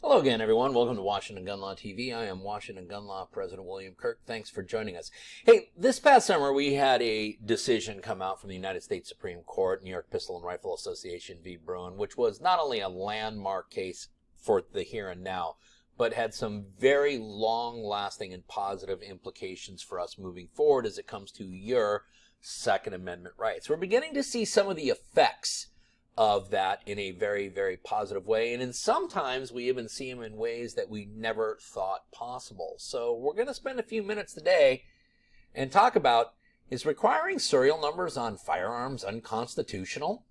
Hello again, everyone. Welcome to Washington Gun Law TV. I am Washington Gun Law President William Kirk. Thanks for joining us. Hey, this past summer we had a decision come out from the United States Supreme Court, New York Pistol and Rifle Association v. Bruen, which was not only a landmark case for the here and now, but had some very long-lasting and positive implications for us moving forward as it comes to your Second Amendment rights. We're beginning to see some of the effects of that in a very, very positive way. And sometimes we even see them in ways that we never thought possible. So we're going to spend a few minutes today and talk about, is requiring serial numbers on firearms unconstitutional?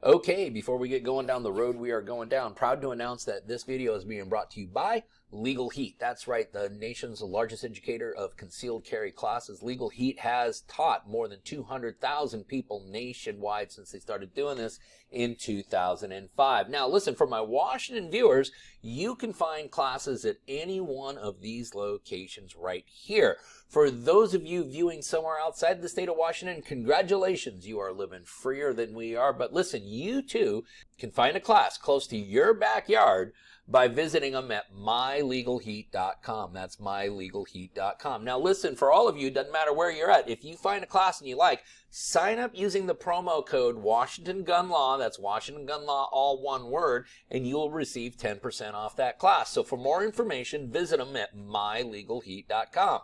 Okay, before we get going down the road we are going down, proud to announce that this video is being brought to you by Legal Heat. That's right, the nation's largest educator of concealed carry classes. Legal Heat has taught more than 200,000 people nationwide since they started doing this in 2005. Now listen, for my Washington viewers, you can find classes at any one of these locations right here. For those of you viewing somewhere outside the state of Washington, congratulations, you are living freer than we are. But listen, you too can find a class close to your backyard by visiting them at mylegalheat.com. That's mylegalheat.com. Now listen, for all of you, it doesn't matter where you're at. If you find a class and you like, sign up using the promo code Washington Gun Law. That's Washington Gun Law, all one word, and you'll receive 10% off that class. So for more information, visit them at mylegalheat.com.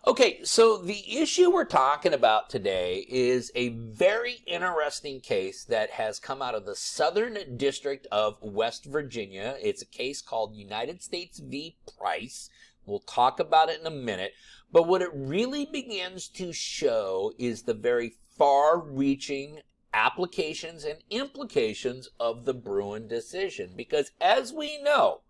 Okay, so the issue we're talking about today is a very interesting case that has come out of the Southern District of West Virginia. It's a case called United States v. Price. We'll talk about it in a minute. But what it really begins to show is the very far-reaching applications and implications of the Bruen decision. Because as we know,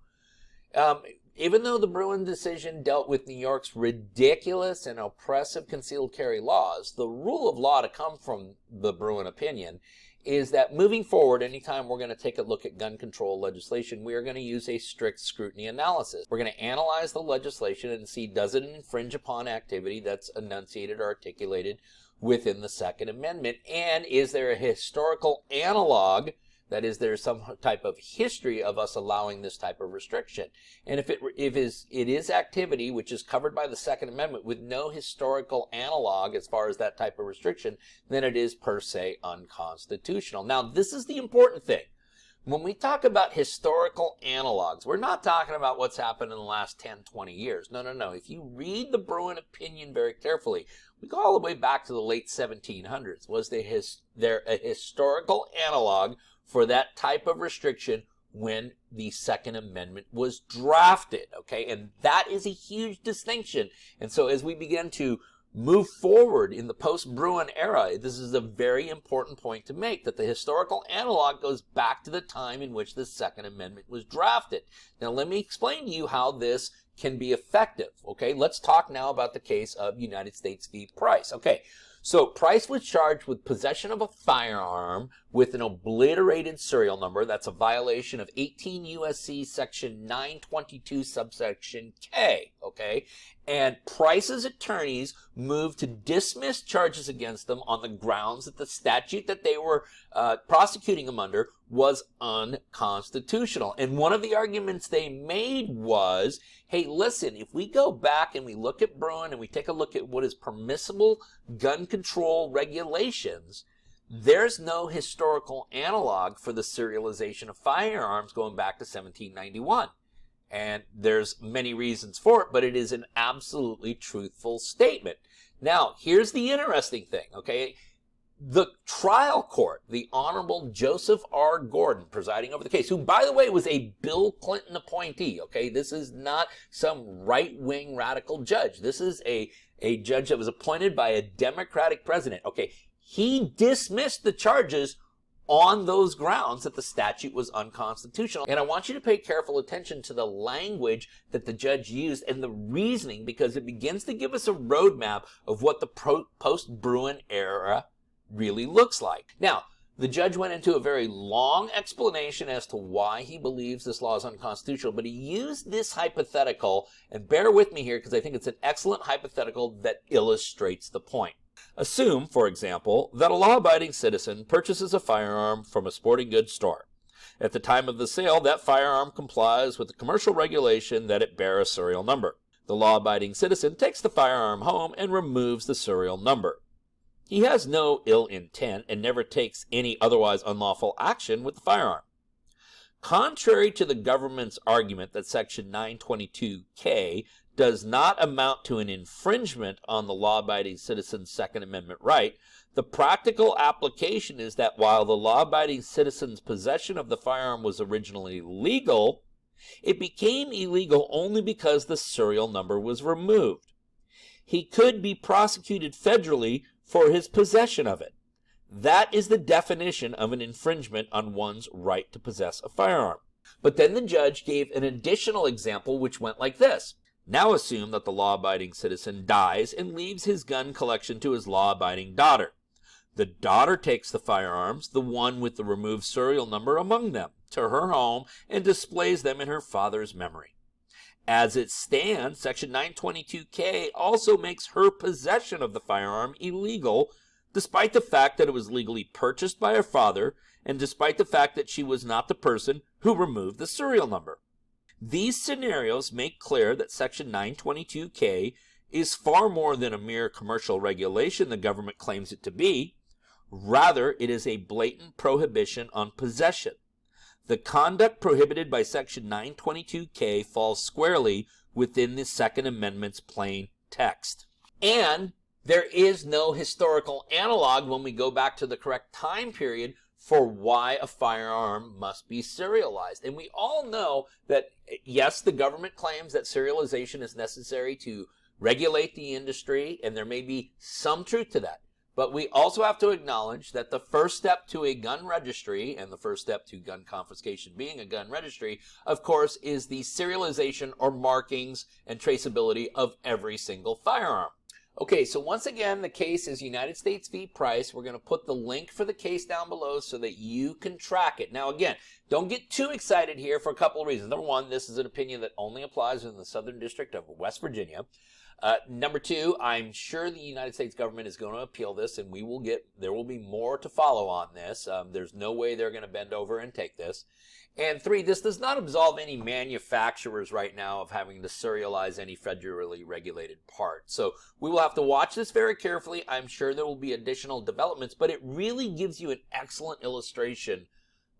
even though the Bruen decision dealt with New York's ridiculous and oppressive concealed carry laws, the rule of law to come from the Bruen opinion is that moving forward, anytime we're going to take a look at gun control legislation, we are going to use a strict scrutiny analysis. We're going to analyze the legislation and see, does it infringe upon activity that's enunciated or articulated within the Second Amendment? And is there a historical analog? That is, there's some type of history of us allowing this type of restriction. And if it is activity which is covered by the Second Amendment with no historical analog as far as that type of restriction, then it is per se unconstitutional. Now, this is the important thing. When we talk about historical analogs, we're not talking about what's happened in the last 10, 20 years. No, no, no. If you read the Bruen opinion very carefully, we go all the way back to the late 1700s. Was there a historical analog for that type of restriction when the Second Amendment was drafted? Okay, and that is a huge distinction. And so as we begin to move forward in the post-Bruen era, this is a very important point to make, that the historical analog goes back to the time in which the Second Amendment was drafted. Now let me explain to you how this can be effective. Okay, let's talk now about the case of United States v. Price. Okay, so Price was charged with possession of a firearm with an obliterated serial number. That's a violation of 18 U.S.C. section 922 subsection K, okay? And Price's attorneys moved to dismiss charges against them on the grounds that the statute that they were prosecuting him under was unconstitutional. And one of the arguments they made was, hey, listen, if we go back and we look at Bruen and we take a look at what is permissible gun control regulations, there's no historical analog for the serialization of firearms going back to 1791. And there's many reasons for it, but it is an absolutely truthful statement. Now, here's the interesting thing, okay? The trial court, the Honorable Joseph R. Gordon, presiding over the case, who, by the way, was a Bill Clinton appointee, okay? This is not some right-wing radical judge. This is a judge that was appointed by a Democratic president, okay? He dismissed the charges on those grounds that the statute was unconstitutional. And I want you to pay careful attention to the language that the judge used and the reasoning, because it begins to give us a roadmap of what the post-Bruen era really looks like. Now, the judge went into a very long explanation as to why he believes this law is unconstitutional, but he used this hypothetical, and bear with me here because I think it's an excellent hypothetical that illustrates the point. Assume, for example, that a law-abiding citizen purchases a firearm from a sporting goods store. At the time of the sale, that firearm complies with the commercial regulation that it bear a serial number. The law-abiding citizen takes the firearm home and removes the serial number. He has no ill intent and never takes any otherwise unlawful action with the firearm. Contrary to the government's argument that Section 922K does not amount to an infringement on the law-abiding citizen's Second Amendment right, the practical application is that while the law-abiding citizen's possession of the firearm was originally legal, it became illegal only because the serial number was removed. He could be prosecuted federally for his possession of it. That is the definition of an infringement on one's right to possess a firearm. But then the judge gave an additional example which went like this. Now assume that the law-abiding citizen dies and leaves his gun collection to his law-abiding daughter. The daughter takes the firearms, the one with the removed serial number among them, to her home and displays them in her father's memory. As it stands, Section 922K also makes her possession of the firearm illegal, despite the fact that it was legally purchased by her father and despite the fact that she was not the person who removed the serial number. These scenarios make clear that Section 922K is far more than a mere commercial regulation the government claims it to be. Rather, it is a blatant prohibition on possession. The conduct prohibited by Section 922K falls squarely within the Second Amendment's plain text. And there is no historical analog when we go back to the correct time period for why a firearm must be serialized. And we all know that, yes, the government claims that serialization is necessary to regulate the industry, and there may be some truth to that. But we also have to acknowledge that the first step to a gun registry, and the first step to gun confiscation being a gun registry, of course, is the serialization or markings and traceability of every single firearm. Okay, so once again, the case is United States v. Price. We're going to put the link for the case down below so that you can track it. Now, again, don't get too excited here for a couple of reasons. Number one, this is an opinion that only applies in the Southern District of West Virginia. Number two, I'm sure the United States government is going to appeal this, and there will be more to follow on this. There's no way they're going to bend over and take this. And three, this does not absolve any manufacturers right now of having to serialize any federally regulated part. So we will have to watch this very carefully. I'm sure there will be additional developments, but it really gives you an excellent illustration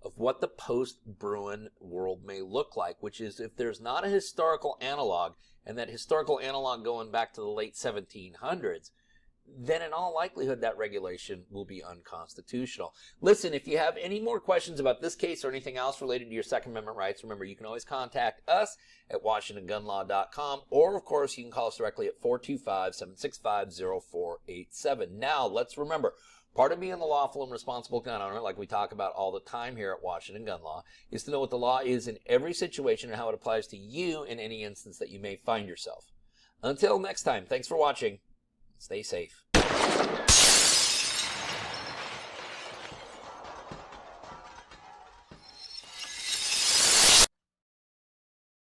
of what the post-Bruen world may look like, which is if there's not a historical analog, and that historical analog going back to the late 1700s, then in all likelihood that regulation will be unconstitutional. Listen, if you have any more questions about this case or anything else related to your Second Amendment rights, remember you can always contact us at WashingtonGunLaw.com, or of course you can call us directly at 425-765-0487. Now let's remember, part of being a lawful and responsible gun owner, like we talk about all the time here at Washington Gun Law, is to know what the law is in every situation and how it applies to you in any instance that you may find yourself. Until next time, thanks for watching. Stay safe.